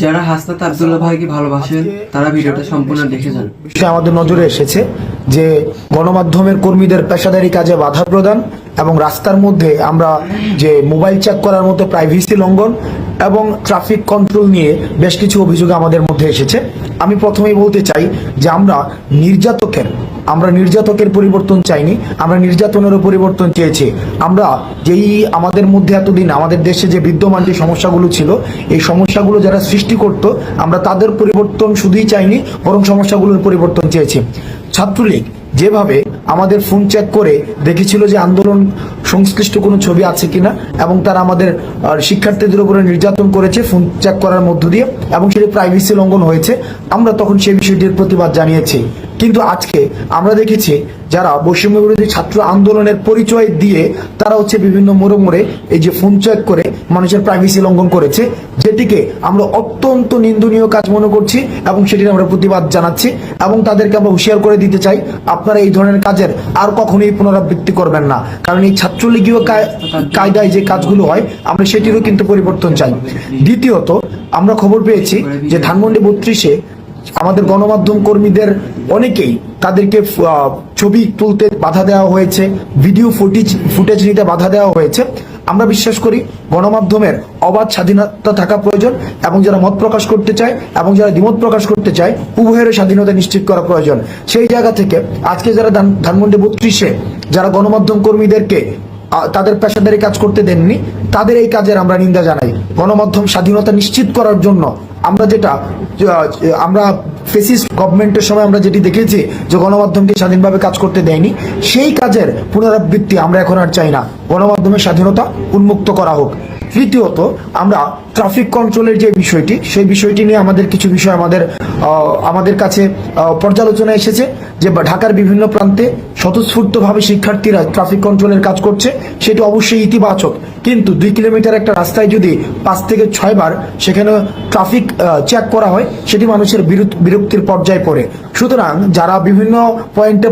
যারা হাসনাত আব্দুল্লাহ ভাইকে ভালোবাসেন তারা ভিডিওটা সম্পূর্ণ দেখে যান। বিষয় আমাদের নজরে এসেছে যে গণমাধ্যমের কর্মীদের পেশাদারি কাজে বাধা প্রদান এবং রাস্তার মধ্যে আমরা যে মোবাইল চেক করার মতো প্রাইভেসি লঙ্ঘন এবং ট্রাফিক কন্ট্রোল নিয়ে বেশ কিছু অভিযোগ আমাদের মধ্যে এসেছে। আমি প্রথমেই বলতে চাই যে আমরা নির্যাতকের পরিবর্তন চাইনি, আমরা নির্যাতনেরও পরিবর্তন চেয়েছি। আমরা যেই আমাদের মধ্যে এতদিন আমাদের দেশে যে বিদ্যমান যে সমস্যাগুলো ছিল, এই সমস্যাগুলো যারা সৃষ্টি করত, আমরা তাদের পরিবর্তন শুধুই চাইনি, বরং সমস্যাগুলোর পরিবর্তন চেয়েছি। ছাত্রলীগ যেভাবে আমাদের ফোন চেক করে দেখেছিল যে আন্দোলন সংশ্লিষ্ট কোনো ছবি আছে কিনা, এবং তারা আমাদের শিক্ষার্থীদের উপরে নির্যাতন করেছে ফোন চেক করার মধ্য দিয়ে, এবং সেটি প্রাইভেসি লঙ্ঘন হয়েছে, আমরা তখন সেই বিষয়টির প্রতিবাদ জানিয়েছি। কিন্তু আজকে আমরা দেখেছি যারা বৈষম্য বিরোধী ছাত্র আন্দোলনের পরিচয় দিয়ে তারা বিভিন্ন মোড়ে এই যে ফোন চেক করে মানুষের প্রাইভেসি লঙ্ঘন করেছে, যেটিকে আমরা অত্যন্ত নিন্দনীয় কাজ মনে করছি এবং সেটির আমরা প্রতিবাদ জানাচ্ছি এবং তাদেরকে আমরা হুঁশিয়ার করে দিতে চাই, আপনারা এই ধরনের কাজের আর কখনোই পুনরাবৃত্তি করবেন না। কারণ এই ছাত্রলীগীয় কায়দায় যে কাজগুলো হয় আমরা সেটিরও কিন্তু পরিবর্তন চাই। দ্বিতীয়ত, আমরা খবর পেয়েছি যে ধানমন্ডি 32-এ আমাদের গণমাধ্যম কর্মীদের অনেকেই তাদেরকে ছবি তুলতে বাধা দেওয়া হয়েছে, ভিডিও ফুটেজ নিতে বাধা দেওয়া হয়েছে। আমরা বিশ্বাস করি গণমাধ্যমের অবাধ স্বাধীনতা থাকা প্রয়োজন এবং যারা মত প্রকাশ করতে চায় এবং যারা দ্বিমত প্রকাশ করতে চায় উভয়ের স্বাধীনতা নিশ্চিত করা প্রয়োজন। সেই জায়গা থেকে আজকে যারা ধানমন্ডি 32-এ যারা গণমাধ্যম কর্মীদেরকে তাদের পেশাদারি কাজ করতে দেননি, তাদের এই কাজের আমরা নিন্দা জানাই। গণমাধ্যম স্বাধীনতা নিশ্চিত করার জন্য আমরা ফেসিস্ট গভর্নমেন্টের সময় আমরা যেটি দেখেছি যে গণমাধ্যমকে স্বাধীনভাবে কাজ করতে দেয়নি, সেই কাজের পুনরাবৃত্তি আমরা এখন আর চাই না। গণমাধ্যমের স্বাধীনতা উন্মুক্ত করা হোক। তৃতীয়ত, আমরা ট্রাফিক কন্ট্রোলের যে বিষয়টি, সেই বিষয়টি নিয়ে আমাদের কিছু বিষয় আমাদের কাছে পর্যালোচনা এসেছে যে ঢাকার বিভিন্ন প্রান্তে স্বতঃস্ফূর্তভাবে শিক্ষার্থীরা ট্রাফিক কন্ট্রোলের কাজ করছে, সেটি অবশ্যই ইতিবাচক। কিন্তু 2 কিলোমিটার একটা রাস্তায় যদি 5 থেকে 6 বার সেখানে ট্রাফিক চেক করা হয়, সেটি মানুষের বিরক্তির পর্যায়ে পড়ে। সুতরাং যারা বিভিন্ন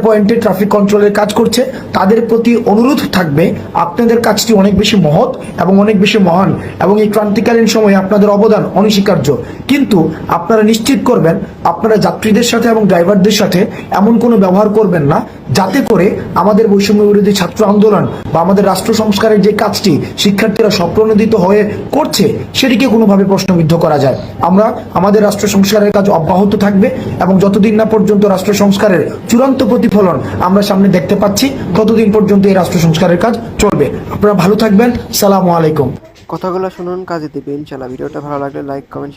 পয়েন্টে ট্রাফিক কন্ট্রোলের কাজ করছে তাদের প্রতি অনুরোধ থাকবে, আপনাদের কাজটি অনেক বেশি মহৎ এবং অনেক বেশি মহান এবং এই ক্রান্তিকালীন সময়ে আপনাদের অবদান অনস্বীকার্য। কিন্তু আপনারা নিশ্চিত করবেন আপনারা যাত্রীদের সাথে এবং ড্রাইভারদের সাথে এমন কোনো ব্যবহার করবেন না যাতে করে আমাদের বৈষম্য বিরোধী ছাত্র আন্দোলন বা আমাদের রাষ্ট্র সংস্কারের যে কাজটি শিক্ষার্থীরা স্বপ্রণোদিত হয়ে করছে সেটিকে কোনোভাবে প্রশ্নবিদ্ধ করা যায়। আমরা আমাদের রাষ্ট্র সংস্কারের কাজ অব্যাহত থাকবে এবং যতদিন না পর্যন্ত রাষ্ট্র সংস্কারের চূড়ান্ত প্রতিফলন আমরা সামনে দেখতে পাচ্ছি ততদিন পর্যন্ত এই রাষ্ট্র সংস্কারের কাজ চলবে। আপনারা ভালো থাকবেন। সালামু আলাইকুম। কথাগুলো শুনুন, কাজে দেবে ইনশাআল্লাহ। ভিডিওটা ভালো লাগলে লাইক, কমেন্ট